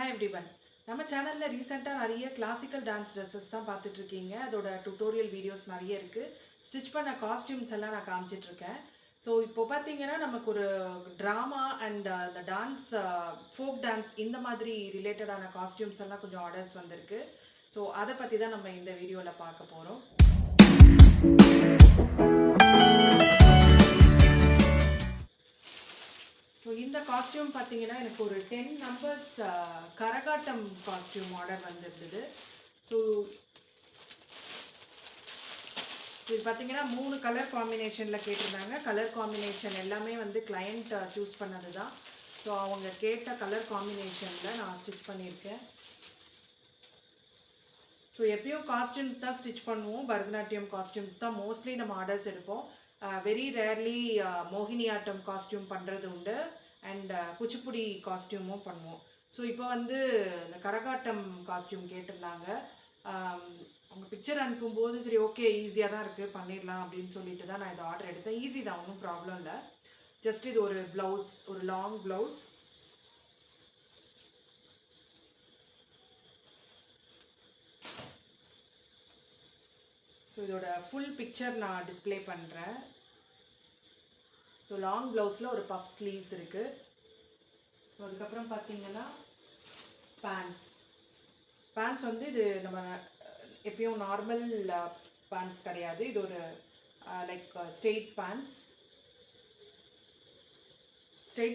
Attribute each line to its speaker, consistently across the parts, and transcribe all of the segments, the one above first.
Speaker 1: Hi everyone. நம்ம சேனலில் ரீசெண்டாக நிறைய கிளாசிக்கல் டான்ஸ் ட்ரெஸ்ஸஸ் தான் பார்த்துட்ருக்கீங்க. அதோட டுட்டோரியல் வீடியோஸ் நிறைய இருக்குது. ஸ்டிச் பண்ண காஸ்டியூம்ஸ் எல்லாம் நான் காமிச்சிட்ருக்கேன். ஸோ இப்போ பார்த்தீங்கன்னா நமக்கு ஒரு ட்ராமா அண்ட் இந்த டான்ஸ் ஃபோக் டான்ஸ் இந்த மாதிரி ரிலேட்டடான காஸ்டியூம்ஸ் எல்லாம் கொஞ்சம் ஆர்டர்ஸ் வந்திருக்கு. ஸோ அதை பற்றி தான் நம்ம இந்த வீடியோவில் பார்க்க போகிறோம். ஸோ இந்த காஸ்டியூம் பார்த்தீங்கன்னா எனக்கு ஒரு 10 நம்பர்ஸ் கரகாட்டம் காஸ்டியூம் ஆர்டர் வந்திருந்தது. ஸோ இது பார்த்தீங்கன்னா 3 கலர் காம்பினேஷனில் கேட்டிருந்தாங்க. கலர் காம்பினேஷன் எல்லாமே வந்து கிளையண்ட் சூஸ் பண்ணது தான். ஸோ அவங்க கேட்ட கலர் காம்பினேஷனில் நான் ஸ்டிச் பண்ணியிருக்கேன். ஸோ எப்பயும் காஸ்டியூம்ஸ் தான் ஸ்டிச் பண்ணுவோம். பரதநாட்டியம் காஸ்டியூம்ஸ் தான் மோஸ்ட்லி நம்ம ஆர்டர்ஸ் எடுப்போம். வெரி ரேர்லி மோகினி ஆட்டம் காஸ்டியூம் பண்ணுறது உண்டு அண்ட் குச்சிப்புடி காஸ்டியூமும் பண்ணுவோம். ஸோ இப்போ வந்து இந்த கரகாட்டம் காஸ்டியூம் கேட்டிருந்தாங்க. அவங்க பிக்சர் அனுப்பும்போது சரி ஓகே ஈஸியாக தான் இருக்குது பண்ணிடலாம் அப்படின்னு சொல்லிட்டு தான் நான் இதை ஆர்டர் எடுத்தேன். ஈஸி தான், ஒன்றும் ப்ராப்ளம் இல்லை. ஜஸ்ட் இது ஒரு ப்ளவுஸ், ஒரு லாங் ப்ளவுஸ். ஸோ இதோட ஃபுல் பிக்சர் நான் டிஸ்பிளே பண்ணுறேன். ஸோ லாங் ப்ளவுஸில் ஒரு பஃப் ஸ்லீவ்ஸ் இருக்குது. ஸோ அதுக்கப்புறம் பார்த்தீங்கன்னா பேண்ட்ஸ் வந்து இது நம்ம எப்பயும் நார்மல் பேண்ட்ஸ் கிடையாது. இது ஒரு லைக் ஸ்ட்ரெயிட்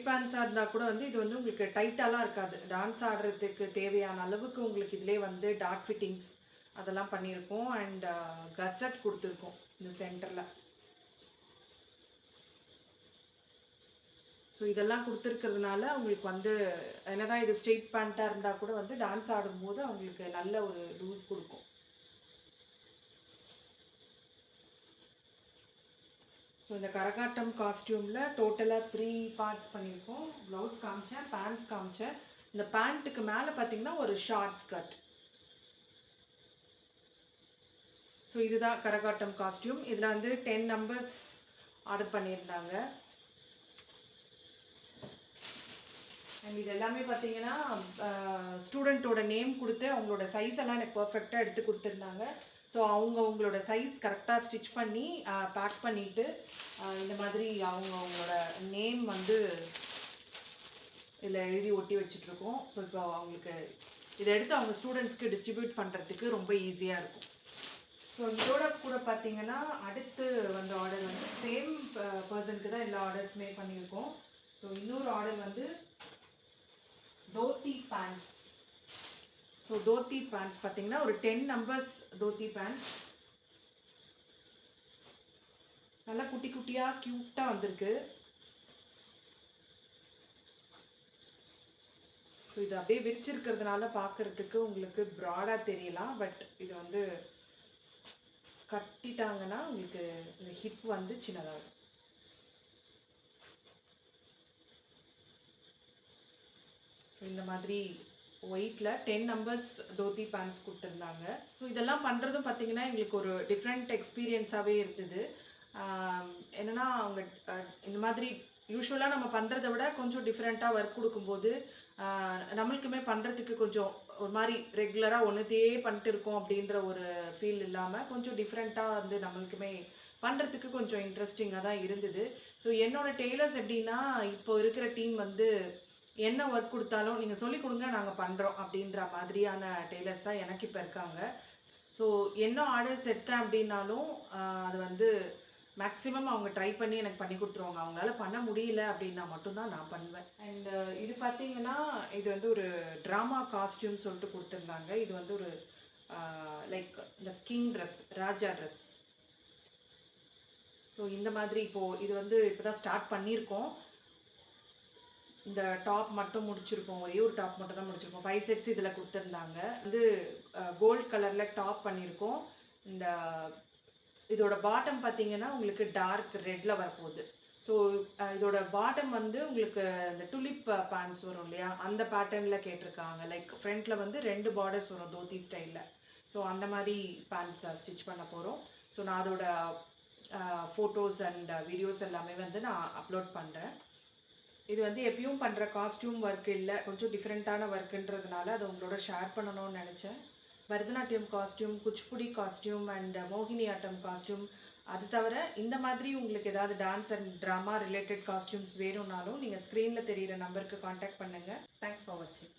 Speaker 1: பேண்ட்ஸாக இருந்தால் கூட வந்து இது வந்து உங்களுக்கு டைட்டாலாம் இருக்காது. டான்ஸ் ஆடுறதுக்கு தேவையான அளவுக்கு உங்களுக்கு இதிலே வந்து டாட் ஃபிட்டிங்ஸ் அதெல்லாம் பண்ணியிருக்கோம் அண்ட் கசட் கொடுத்துருக்கோம் இந்த சென்டரில். ஸோ இதெல்லாம் கொடுத்துருக்கிறதுனால உங்களுக்கு வந்து என்னதான் இது ஸ்ட்ரெயிட் பேண்ட்டாக இருந்தால் கூட வந்து டான்ஸ் ஆடும்போது அவங்களுக்கு நல்ல ஒரு லூஸ் கொடுக்கும். ஸோ இந்த கரகாட்டம் காஸ்டியூமில் டோட்டலாக 3 பார்ட்ஸ் பண்ணியிருக்கோம். ப்ளவுஸ் காமிச்சேன், பேண்ட்ஸ் காமிச்சேன். இந்த பேண்ட்டுக்கு மேலே பார்த்தீங்கன்னா ஒரு ஷார்ட் ஸ்கர்ட். ஸோ இதுதான் கரகாட்டம் காஸ்டியூம். இதில் வந்து 10 நம்பர்ஸ் ஆர்டர் பண்ணியிருந்தாங்க. அண்ட் இது எல்லாமே பார்த்தீங்கன்னா ஸ்டூடெண்ட்டோட நேம் கொடுத்து அவங்களோட சைஸ் எல்லாம் எனக்கு பர்ஃபெக்டாக எடுத்து கொடுத்துருந்தாங்க. ஸோ அவங்களோட சைஸ் கரெக்டாக ஸ்டிச் பண்ணி பேக் பண்ணிவிட்டு இந்த மாதிரி அவங்களோட நேம் வந்து இதில் எழுதி ஒட்டி வச்சிட்ருக்கோம். ஸோ இப்போ அவங்களுக்கு இதை எடுத்து அவங்க ஸ்டூடெண்ட்ஸ்க்கு டிஸ்ட்ரிபியூட் பண்ணுறதுக்கு ரொம்ப ஈஸியாக இருக்கும். ஸோ இதோட கூட பார்த்தீங்கன்னா அடுத்து வந்த ஆர்டர் வந்து சேம் பர்சனுக்கு தான் எல்லா ஆர்டர்ஸுமே பண்ணியிருக்கோம். ஸோ இன்னொரு ஆர்டர் வந்து dhoti pants. So dhoti pants பார்த்தீங்கன்னா ஒரு 10 நம்பர்ஸ் தோத்தி பேண்ட்ஸ். நல்லா குட்டி குட்டியாக க்யூட்டாக வந்திருக்கு. ஸோ இது அப்படியே விரிச்சிருக்கிறதுனால பார்க்குறதுக்கு உங்களுக்கு ப்ராடாக தெரியலாம். பட் இது வந்து கட்டிட்டாங்கன்னா உங்களுக்கு இந்த ஹிப் வந்து சின்னதாகும். இந்த மாதிரி ஒயிட்டில் 10 நம்பர்ஸ் தோத்தி பேண்ட்ஸ் கொடுத்துருந்தாங்க. ஸோ இதெல்லாம் பண்ணுறதும் பார்த்தீங்கன்னா எங்களுக்கு ஒரு டிஃப்ரெண்ட் எக்ஸ்பீரியன்ஸாகவே இருந்தது. என்னென்னா அவங்க இந்த மாதிரி யூஸ்வலாக நம்ம பண்ணுறதை விட கொஞ்சம் டிஃப்ரெண்ட்டாக ஒர்க் கொடுக்கும்போது நம்மளுக்குமே பண்ணுறதுக்கு கொஞ்சம் ஒரு மாதிரி ரெகுலராக ஒன்றுத்தையே பண்ணிட்டு இருக்கோம் அப்படின்ற ஒரு ஃபீல் இல்லாமல் கொஞ்சம் டிஃப்ரெண்ட்டாக வந்து நம்மளுக்குமே பண்ணுறதுக்கு கொஞ்சம் இன்ட்ரெஸ்டிங்காக தான் இருந்தது. ஸோ என்னோடய டெய்லர்ஸ் எப்படின்னா இப்போ இருக்கிற டீம் வந்து என்ன ஒர்க் கொடுத்தாலும் நீங்கள் சொல்லிக் கொடுங்க நாங்கள் பண்ணுறோம் அப்படின்ற மாதிரியான டெய்லர்ஸ் தான் எனக்கு இப்போ இருக்காங்க. ஸோ என்ன ஆர்டர்ஸ் எடுத்தேன் அப்படின்னாலும் அது வந்து மேக்ஸிமம் அவங்க ட்ரை பண்ணி எனக்கு பண்ணி கொடுத்துருவாங்க. அவங்களால பண்ண முடியல அப்படின்னா மட்டும்தான் நான் பண்ணுவேன். அண்ட் இது பார்த்தீங்கன்னா இது வந்து ஒரு ட்ராமா காஸ்டியூம் சொல்லிட்டு கொடுத்துருந்தாங்க. இது வந்து ஒரு லைக் இந்த கிங் ட்ரெஸ், ராஜா ட்ரெஸ். ஸோ இந்த மாதிரி இப்போது இது வந்து இப்போ தான் ஸ்டார்ட் பண்ணியிருக்கோம். இந்த டாப் மட்டும் முடிச்சிருக்கோம். ஒரே ஒரு டாப் மட்டும் தான் முடிச்சிருக்கோம். 5 செட்ஸ் இதில் கொடுத்துருந்தாங்க. வந்து கோல்டு கலரில் டாப் பண்ணியிருக்கோம். இந்த இதோட பாட்டம் பார்த்தீங்கன்னா உங்களுக்கு டார்க் ரெட்டில் வரப்போகுது. ஸோ இதோட பாட்டம் வந்து உங்களுக்கு இந்த டுலிப் பேண்ட்ஸ் வரும் இல்லையா, அந்த பேட்டர்னில் கேட்டிருக்காங்க. லைக் ஃப்ரண்ட்டில் வந்து 2 பார்டர்ஸ் வரும் தோத்தி ஸ்டைலில். ஸோ அந்த மாதிரி பேண்ட்ஸ் ஸ்டிச் பண்ண போகிறோம். ஸோ நான் அதோட ஃபோட்டோஸ் அண்ட் வீடியோஸ் எல்லாமே வந்து நான் அப்லோட் பண்ணுறேன். இது வந்து எப்பயும் பண்ணுற காஸ்டியூம் ஒர்க் இல்லை, கொஞ்சம் டிஃப்ரெண்ட்டான ஒர்க்குன்றதுனால அதை உங்களோட ஷேர் பண்ணணும்னு நினச்சேன். Bharatanatyam costume, Kuchipudi costume and மோகினி ஆட்டம் காஸ்டியூம், அது தவிர இந்த மாதிரி உங்களுக்கு ஏதாவது dance and drama related costumes வேணும்னாலும் நீங்கள் ஸ்க்ரீனில் தெரிகிற நம்பருக்கு காண்டாக்ட் பண்ணுங்கள். தேங்க்ஸ் ஃபார் வாட்சிங்.